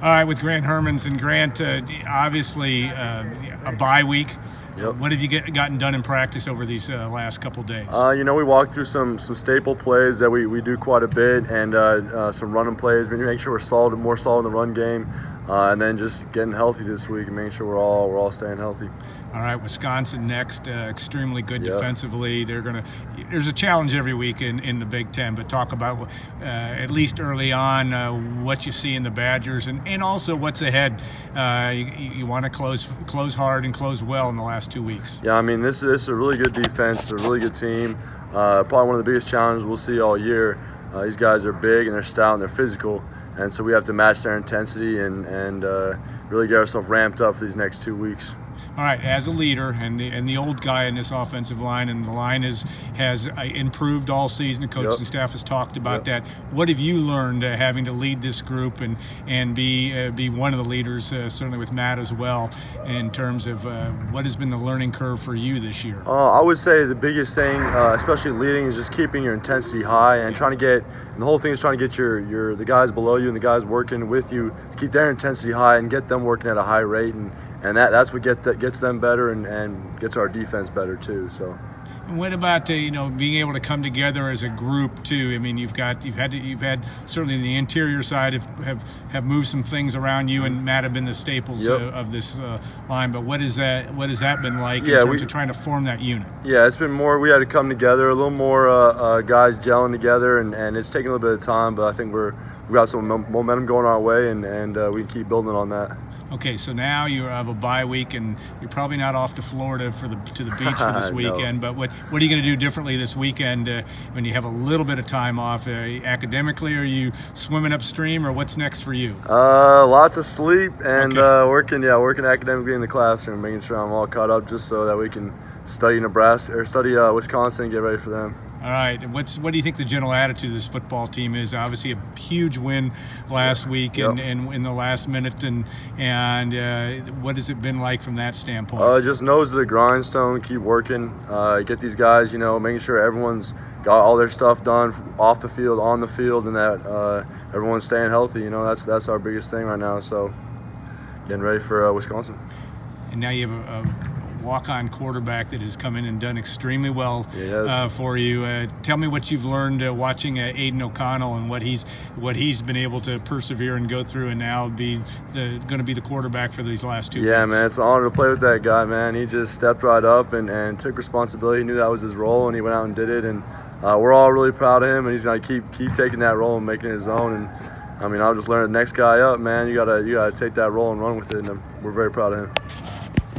All right, with Grant Hermanns and Grant, obviously a bye week. Yep. What have you gotten done in practice over these last couple days? We walked through some staple plays that we do quite a bit, and some running plays. We make sure we're more solid in the run game, and then just getting healthy this week and making sure we're all staying healthy. All right, Wisconsin next, extremely good Yep. defensively. There's a challenge every week in the Big Ten, but talk about at least early on what you see in the Badgers and also what's ahead. You want to close hard and close well in the last 2 weeks. Yeah, I mean this is a really good defense. It's a really good team. Probably one of the biggest challenges we'll see all year. These guys are big and they're stout and they're physical, and so we have to match their intensity and really get ourselves ramped up for these next 2 weeks. All right, as a leader and the old guy in this offensive line, and the line has improved all season. The coaching Yep. staff has talked about Yep. that. What have you learned having to lead this group and be one of the leaders, certainly with Matt as well, in terms of what has been the learning curve for you this year? I would say the biggest thing, especially leading, is just keeping your intensity high and trying to get. And the whole thing is trying to get the guys below you and the guys working with you to keep their intensity high and get them working at a high rate, and that's what gets them better and gets our defense better too. So. And what about being able to come together as a group too? I mean, you've had certainly the interior side have moved some things around. You and Matt have been the staples Yep. of this line. But what has that been like in Yeah, terms of trying to form that unit? Yeah, it's been more. We had to come together a little more, guys gelling together, and it's taking a little bit of time. But I think we've got some momentum going our way, and we can keep building on that. Okay, so now you have a bye week, and you're probably not off to Florida to the beach for this No. weekend. But what are you going to do differently this weekend when you have a little bit of time off? Academically, are you swimming upstream, or what's next for you? Lots of sleep and Okay. working academically in the classroom, making sure I'm all caught up, just so that we can study Nebraska or study Wisconsin and get ready for them. All right, what do you think the general attitude of this football team is? Obviously, a huge win last week Yep. and in the last minute, and what has it been like from that standpoint? Just nose to the grindstone, keep working, get these guys, making sure everyone's got all their stuff done off the field, on the field, and that everyone's staying healthy. That's our biggest thing right now. So, getting ready for Wisconsin. And now you have a walk-on quarterback that has come in and done extremely well for you. Tell me what you've learned watching Aiden OConnell and what he's been able to persevere and go through, and now going to be the quarterback for these last 2 Yeah, weeks. man, it's an honor to play with that guy, man. He just stepped right up and took responsibility. He knew that was his role, and he went out and did it. And we're all really proud of him, and he's going to keep taking that role and making it his own. And I mean, I'll just learn the next guy up, man. You gotta take that role and run with it, and we're very proud of him.